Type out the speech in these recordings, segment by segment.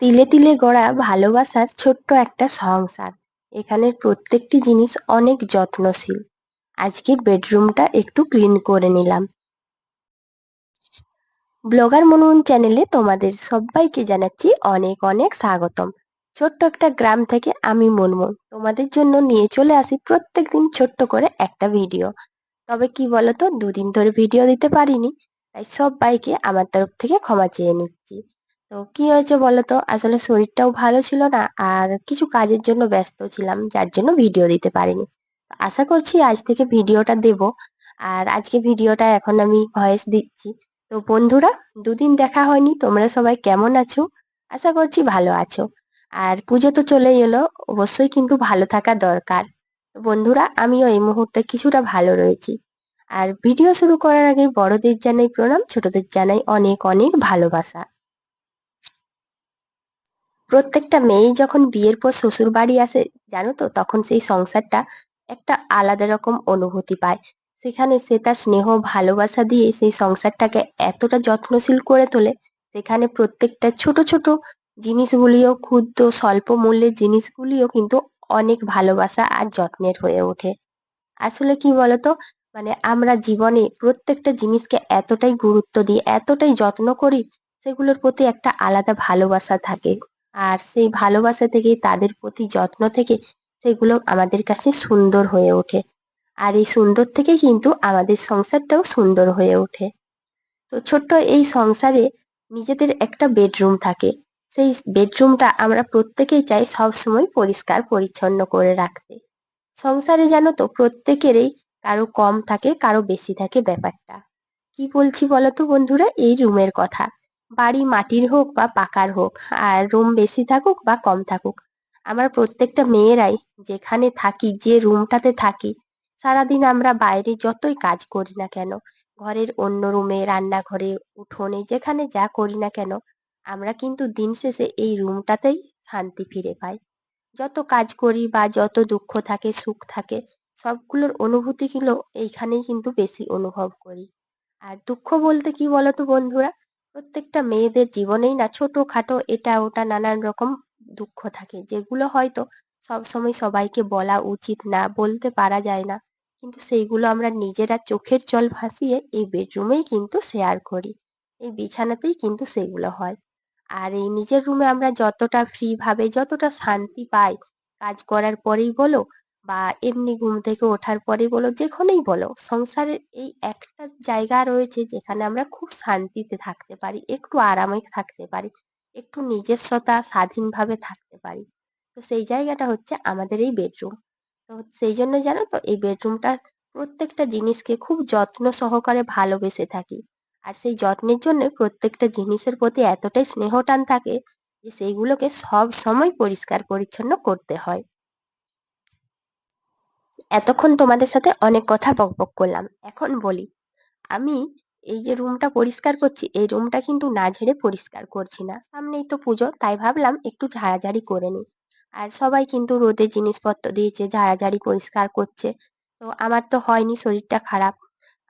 তিলে তিলে গড়া ভালোবাসার ছোট্ট একটা সংসার। এখানের প্রত্যেকটি জিনিস অনেক যত্নশীল। আজকে বেডরুমটা একটু ক্লিন করে নিলাম। ব্লগার মনমুন চ্যানেলে তোমাদের সবাইকে জানাচ্ছি অনেক অনেক স্বাগতম। ছোট্ট একটা গ্রাম থেকে আমি মনমুন তোমাদের জন্য নিয়ে চলে আসি প্রত্যেকদিন ছোট্ট করে একটা ভিডিও। তবে কি বলতো, দুদিন ধরে ভিডিও দিতে পারিনি, তাই সবাইকে আমার তরফ থেকে ক্ষমা চেয়ে নিচ্ছি। তো কি হয়েছে বলতো, আসলে শরীরটাও ভালো ছিল না, আর কিছু কাজের জন্য ব্যস্ত ছিলাম, যার জন্য ভিডিও দিতে পারিনি। তো আশা করছি আজ থেকে ভিডিওটা দেব। আর আজকে ভিডিওটা এখন আমি ভয়েস দিচ্ছি। তো বন্ধুরা, দুদিন দেখা হয়নি, তোমরা সবাই কেমন আছো? আশা করছি ভালো আছো। আর পুজো তো চলেই এলো, অবশ্যই কিন্তু ভালো থাকা দরকার। তো বন্ধুরা, আমিও এই মুহূর্তে কিছুটা ভালো রয়েছি। আর ভিডিও শুরু করার আগে বড়দের জানাই প্রণাম, ছোটদের জানাই অনেক অনেক ভালোবাসা। প্রত্যেকটা মেয়েই যখন বিয়ের পর শ্বশুর বাড়ি আসে, জানো তো, তখন সেই সংসারটা একটা আলাদা রকম অনুভূতি পায়। সেখানে সে তার স্নেহ ভালোবাসা দিয়ে সেই সংসারটাকে এতটা যত্নশীল করে তোলে। সেখানে প্রত্যেকটা ছোট ছোট জিনিসগুলিও, ক্ষুদ্র স্বল্প মূল্যের জিনিসগুলিও কিন্তু অনেক ভালোবাসা আর যত্নের হয়ে ওঠে। আসলে কি বলতো, মানে আমরা জীবনে প্রত্যেকটা জিনিসকে এতটাই গুরুত্ব দিই, এতটাই যত্ন করি, সেগুলোর প্রতি একটা আলাদা ভালোবাসা থাকে। আর সেই ভালোবাসা থেকেই, তাদের প্রতি যত্ন থেকে সেগুলো আমাদের কাছে সুন্দর হয়ে ওঠে। আর এই সুন্দর থেকে কিন্তু আমাদের সংসারটাও সুন্দর হয়ে ওঠে। তো ছোট্ট এই সংসারে নিজেদের একটা বেডরুম থাকে। সেই বেডরুমটা আমরা প্রত্যেকেই চাই সবসময় পরিষ্কার পরিচ্ছন্ন করে রাখতে। সংসারে জানো তো, প্রত্যেকেরই কারো কম থাকে, কারো বেশি থাকে ব্যাপারটা। কি বলছি বলতো বন্ধুরা, এই রুমের কথা। বাড়ি মাটির হোক বা পাকার হোক, আর রুম বেশি থাকুক বা কম থাকুক, আমরা প্রত্যেকটা মেয়েরাই যেখানে থাকি, যে রুমটাতে থাকি, সারাদিন আমরা বাইরে যতই কাজ করি না কেন, ঘরের অন্য রুমে, রান্নাঘরে, উঠোনে, যেখানে যা করি না কেন, আমরা কিন্তু দিন শেষে এই রুমটাতেই শান্তি ফিরে পাই। যত কাজ করি বা যত দুঃখ থাকে, সুখ থাকে, সবগুলোর অনুভূতিগুলো এইখানেই কিন্তু বেশি অনুভব করি। আর দুঃখ বলতে কি বলতো বন্ধুরা, প্রত্যেকটা মেয়েদের জীবনেই না ছোটখাটো এটা ওটা নানান রকম দুঃখ থাকে, যেগুলো হয়তো সবসময় সবাইকে বলা উচিত না, বলতে পারা যায় না, কিন্তু সেইগুলো আমরা নিজেরা চোখের জল ভাসিয়ে এই বেডরুমেই কিন্তু শেয়ার করি। এই বিছানাতেই কিন্তু সেগুলো হয়। আর এই নিজের রুমে আমরা যতটা ফ্রি ভাবে, যতটা শান্তি পাই, কাজ করার পরেই বলো বা এমনি ঘুম থেকে ওঠার পরেই বলো, যেখানেই বলো, সংসারের এই একটা জায়গা রয়েছে যেখানে আমরা খুব শান্তিতে থাকতে পারি, একটু আরামে থাকতে পারি, একটু নিজস্বতা স্বাধীনভাবে থাকতে পারি। তো সেই জায়গাটা হচ্ছে আমাদের এই বেডরুম। তো সেই জন্য জানো তো, এই বেডরুমটা প্রত্যেকটা জিনিসকে খুব যত্ন সহকারে ভালোবেসে থাকি। আর সেই যত্নের জন্য প্রত্যেকটা জিনিসের প্রতি এতটাই স্নেহ টান থাকে যে সেইগুলোকে সব সময় পরিষ্কার পরিচ্ছন্ন করতে হয়। এতক্ষণ তোমাদের সাথে অনেক কথা বকবক করলাম, এখন বলি। আমি এই যে রুমটা পরিষ্কার করছি, এই রুমটা কিন্তু না ঝেড়ে পরিষ্কার করছি না, সামনেই তো পুজো, তাই ভাবলাম একটু ঝাড়াঝাড়ি করে নিই। আর সবাই কিন্তু রোদে জিনিসপত্র দিয়েছে, ঝাড়াঝাড়ি পরিষ্কার করছে। তো আমার তো হয়নি, শরীরটা খারাপ।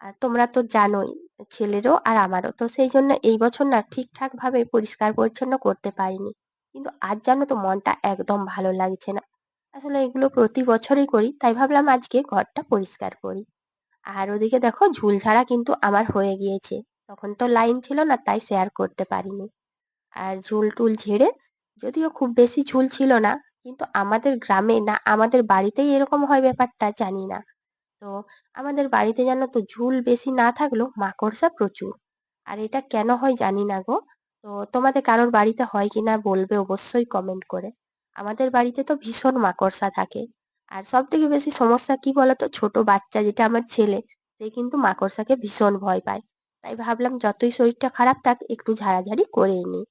আর তোমরা তো জানোই, ছেলেরও আর আমারও, তো সেই জন্য এই বছর না ঠিকঠাক ভাবে পরিষ্কার পরিচ্ছন্ন করতে পারিনি। কিন্তু আজ জানো তো, মনটা একদম ভালো লাগছে না। আসলে এগুলো প্রতি বছরই করি, তাই ভাবলাম আজকে ঘরটা পরিষ্কার করি। আর ওদিকে দেখো, ঝুল ঝাড়া কিন্তু আমার হয়ে গিয়েছে। তখন তো লাইন ছিল না, তাই শেয়ার করতে পারিনি। আর ঝুল টুল ঝেড়ে, যদিও খুব বেশি ঝুল ছিল না, কিন্তু আমাদের গ্রামে না আমাদের বাড়িতেই এরকম হয় ব্যাপারটা জানি না। তো আমাদের বাড়িতে জানো তো, ঝুল বেশি না থাকলেও মাকড়সা প্রচুর। আর এটা কেন হয় জানি না গো। তো তোমাদের কারোর বাড়িতে হয় কিনা বলবে অবশ্যই কমেন্ট করে। আমাদের বাড়িতে তো ভীষণ মাকড়সা থাকে। আর সব থেকে বেশি সমস্যা কি বলতো, ছোট বাচ্চা যেটা আমার ছেলে, সে কিন্তু মাকড়সাকে ভীষণ ভয় পায়। তাই ভাবলাম যতই শরীরটা খারাপ থাক, একটু ঝাড়াঝাড়ি করেই নিই।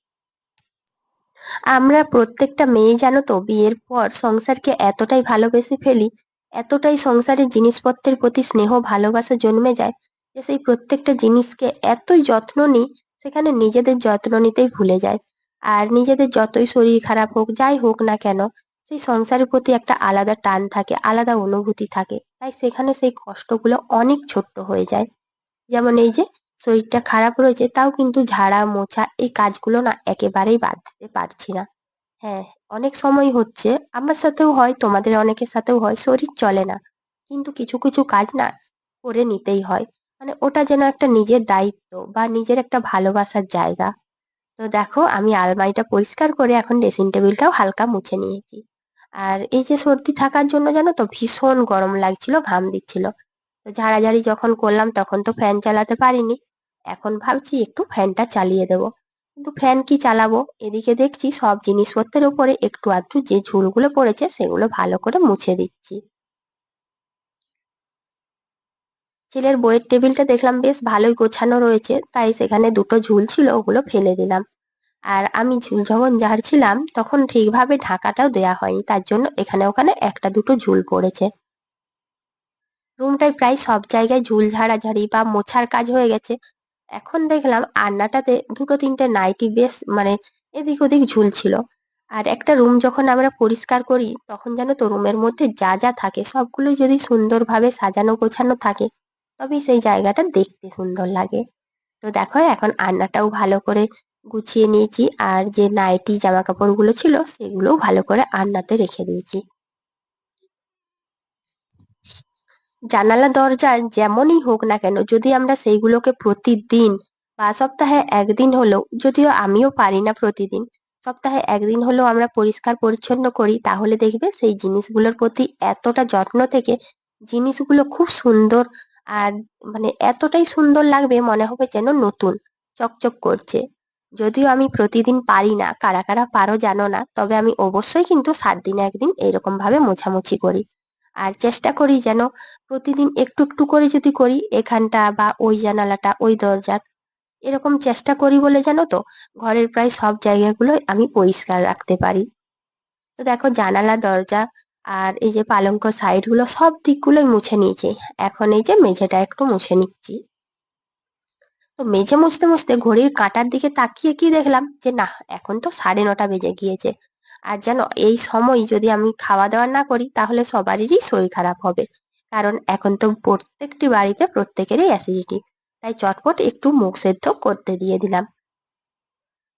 আমরা প্রত্যেকটা মেয়ে জানো তো, বিয়ের পর সংসারকে এতটাই ভালোবেসে ফেলি, এতটাই সংসারের জিনিসপত্রের প্রতি স্নেহ ভালোবাসা জন্মে যায়, যে সেই প্রত্যেকটা জিনিসকে এতই যত্ন নিই, সেখানে নিজেদের যত্ন নিতেই ভুলে যায়। আর নিজেদের যতই শরীর খারাপ হোক, যাই হোক না কেন, সেই সংসারের প্রতি একটা আলাদা টান থাকে, আলাদা অনুভূতি থাকে, তাই সেখানে সেই কষ্টগুলো অনেক ছোট্ট হয়ে যায়। যেমন এই যে শরীরটা খারাপ রয়েছে তাও কিন্তু ঝাড়া মোছা এই কাজগুলো না একেবারেই বাদ দিতে পারছি না। হ্যাঁ, অনেক সময় হচ্ছে, আমার সাথেও হয়, তোমাদের অনেকের সাথেও হয়, শরীর চলে না। কিন্তু কিছু, কিছু কাজ না করে নিতেই হয়। মানে ওটা যেন একটা নিজের দায়িত্ব বা নিজের একটা ভালোবাসার জায়গা। তো দেখো আমি আলমারিটা পরিষ্কার করে এখন ড্রেসিং টেবিলটাও হালকা মুছে নিয়েছি। আর এই যে সর্দি থাকার জন্য জানো তো ভীষণ গরম লাগছিল, ঘাম দিচ্ছিল। তো ঝাড়াঝাড়ি যখন করলাম তখন তো ফ্যান চালাতে পারিনি। এখন ভাবছি একটু ফ্যানটা চালিয়ে দেবো। কিন্তু ফ্যান কি চালাবো? এদিকে দেখছি সব জিনিসপত্রের উপরে একটু আধটু যে ঝুলগুলো পড়েছে সেগুলো ভালো করে মুছে দিচ্ছি। ছেলের বইয়ের টেবিলটা দেখলাম বেশ ভালোই গোছানো রয়েছে, তাই সেখানে দুটো ঝুল ছিল ওগুলো ফেলে দিলাম। আর আমি ঝুল যখন ঝাড়ছিলাম তখন ঠিকভাবে ঢাকাটাও দেয়া হয়নি, তার জন্য এখানে ওখানে একটা দুটো ঝুল পড়েছে। রুমটায় প্রায় সব জায়গায় ঝুল ঝাড়াঝাড়ি বা মোছার কাজ হয়ে গেছে। এখন দেখলাম আলনাটাতে দুটো তিনটে নাইটি বেশ মানে এদিক ওদিক ঝুলছিল। আর একটা রুম যখন আমরা পরিষ্কার করি তখন জানো তো রুমের মধ্যে যা যা থাকে সবগুলোই যদি সুন্দরভাবে সাজানো গোছানো থাকে তবেই সেই জায়গাটা দেখতে সুন্দর লাগে। তো দেখো এখন আলনাটাও ভালো করে গুছিয়ে নিয়েছি, আর যে নাইটি জামা কাপড়গুলো ছিল সেগুলোও ভালো করে আলনাতে রেখে দিয়েছি। জানালা দরজা যেমনই হোক না কেন যদি আমরা সেইগুলোকে প্রতিদিন বা সপ্তাহে একদিন হলেও, যদিও আমিও পারি না প্রতিদিন, সপ্তাহে একদিন হলেও আমরা পরিষ্কার পরিচ্ছন্ন করি তাহলে দেখবে সেই জিনিসগুলোর প্রতি এতটা যত্ন থেকে জিনিসগুলো খুব সুন্দর। আর মানে এতটাই সুন্দর লাগবে মনে হবে যেন নতুন চকচক করছে। যদিও আমি প্রতিদিন পারি না, কারা কারা পারো জানো না, তবে আমি অবশ্যই কিন্তু 7 দিনে একদিন এইরকম ভাবে মোছামুছি করি। আর চেষ্টা করি যেন প্রতিদিন একটু একটু করে যদি করি এখানটা বা ওই জানালাটা ওই দরজার, এরকম চেষ্টা করি বলে জানো তো ঘরের প্রায় সব জায়গাগুলো আমি পরিষ্কার রাখতে পারি। তো দেখো জানালা দরজা আর এই যে পালঙ্ক সাইড গুলো সব দিকগুলোই মুছে নিয়েছি। এখন এই যে মেঝেটা একটু মুছে নিচ্ছি। তো মেঝে মুছতে মুছতে ঘড়ির কাঁটার দিকে তাকিয়ে কি দেখলাম যে না, এখন তো 9:30 বেজে গিয়েছে। আর জানো এই সময় যদি আমি খাওয়া দাওয়া না করি তাহলে সবারই শরীর খারাপ হবে। কারণ এখন তো প্রত্যেকটি বাড়িতে প্রত্যেকেরই অ্যাসিডিটি। তাই চটপট একটু মুখ সেদ্ধ করতে দিয়ে দিলাম।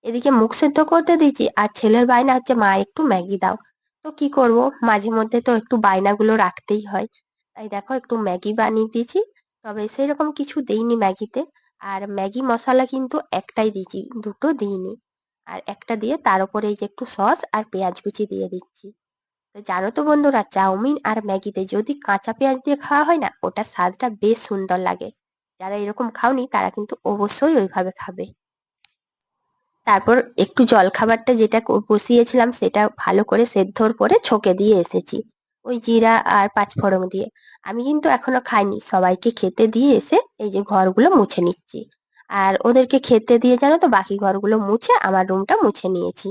এদিকে মুখ সেদ্ধ করতে দিয়েছি আর ছেলের বায়না হচ্ছে মা একটু ম্যাগি দাও। তো কি করব, মাঝে মধ্যে তো একটু বায়নাগুলো রাখতেই হয়। তাই দেখো একটু ম্যাগি বানিয়ে দিয়েছি। তবে সেরকম কিছু দেইনি ম্যাগিতে। আর ম্যাগি মশলা কিন্তু একটাই দিয়েছি, দুটো দিইনি। আর একটা দিয়ে তার উপরে এই যে একটু সস আর পেঁয়াজ কুচি দিয়ে দিচ্ছি। তো জানো তো বন্ধুরা, চাউমিন আর ম্যাগিতে যদি কাঁচা পেঁয়াজ দিয়ে খাওয়া হয় না ওটার স্বাদটা বেশ সুন্দর লাগে। যারা এরকম খাওনি তারা কিন্তু অবশ্যই ওইভাবে খাবে। তারপর একটু জলখাবারটা যেটা বসিয়েছিলাম সেটা ভালো করে সেদ্ধর পরে ছেঁকে দিয়ে এসেছি, ওই জিরা আর পাঁচফোড়ন দিয়ে। আমি কিন্তু এখনো খাইনি, সবাইকে খেতে দিয়ে এসে এই যে ঘরগুলো মুছে নিচ্ছি। আর ওদেরকে খেতে দিয়ে জানো তো বাকি ঘরগুলো মুছে আমার রুমটা মুছে নিয়েছি।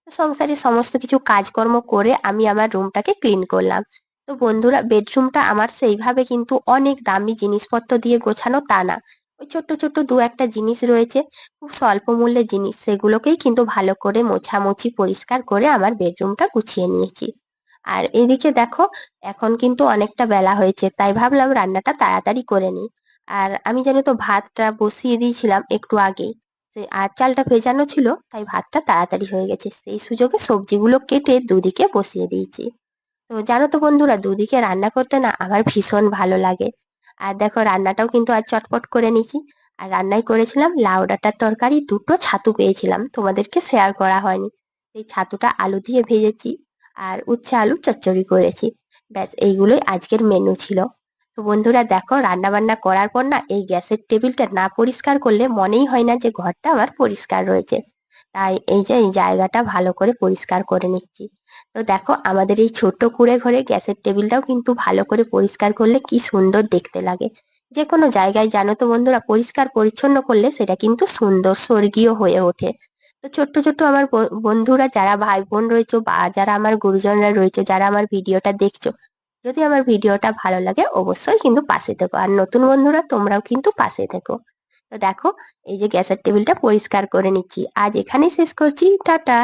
সংসারের সমস্ত কিছু কাজকর্ম করে আমি আমার রুমটাকে ক্লিন করলাম। তো বন্ধুরা, বেডরুমটা আমার সেইভাবে কিন্তু অনেক দামি জিনিসপত্র দিয়ে গোছানো তা না। ওই ছোট্ট ছোট্ট দু একটা জিনিস রয়েছে, খুব স্বল্প মূল্যের জিনিস, সেগুলোকেই কিন্তু ভালো করে মোছামুছি পরিষ্কার করে আমার বেডরুমটা গুছিয়ে নিয়েছি। আর এদিকে দেখো এখন কিন্তু অনেকটা বেলা হয়েছে, তাই ভাবলাম রান্নাটা তাড়াতাড়ি করে নিই। আর আমি জানো তো ভাতটা বসিয়ে দিয়েছিলাম একটু আগেই, আর চালটা ভেজানো ছিল, তাই ভাতটা তাড়াতাড়ি হয়ে গেছে, সেই সুযোগে সবজিগুলো কেটে দুদিকে বসিয়ে দিয়েছি। তো জানো তো বন্ধুরা, দুদিকে রান্না করতে না আমার ভীষণ ভালো লাগে। আর দেখো রান্নাটাও কিন্তু আজ চটপট করে নিয়েছি। আর রান্নায় করেছিলাম লাউ ডাঁটার তরকারি, দুটো ছাতু পেয়েছিলাম, তোমাদেরকে শেয়ার করা হয়নি। সেই ছাতুটা আলু দিয়ে ভেজেছি। আর উচ্ছে আলু চচ্চড়ি করেছি। ব্যাস এইগুলোই আজকের মেনু ছিল। তো বন্ধুরা দেখো, রান্না বান্না করার পর না এই গ্যাসের টেবিলটা না পরিষ্কার করলে মনেই হয় না যে ঘরটা আমার পরিষ্কার রয়েছে। তাই এই যে এই জায়গাটা ভালো করে পরিষ্কার করে নিচ্ছি। তো দেখো আমাদের এই ছোট্ট কুঁড়ে ঘরে গ্যাসের টেবিলটাও কিন্তু ভালো করে পরিষ্কার করলে কি সুন্দর দেখতে লাগে। যে কোনো জায়গায় জানো তো বন্ধুরা, পরিষ্কার পরিচ্ছন্ন করলে সেটা কিন্তু সুন্দর স্বর্গীয় হয়ে ওঠে। তো ছোট্ট ছোট্ট আমার বন্ধুরা যারা ভাই বোন রয়েছে বা যারা আমার গুরুজনরা রয়েছে, যারা আমার ভিডিওটা দেখছো, যদি আমার ভিডিওটা ভালো লাগে অবশ্যই কিন্তু পাশে থেকো, আর নতুন বন্ধুরা তোমরাও কিন্তু পাশে থেকো। তো দেখো এই যে গ্যাসের টেবিলটা পরিষ্কার করে নিচ্ছি, আজ এখানেই শেষ করছি, টাটা।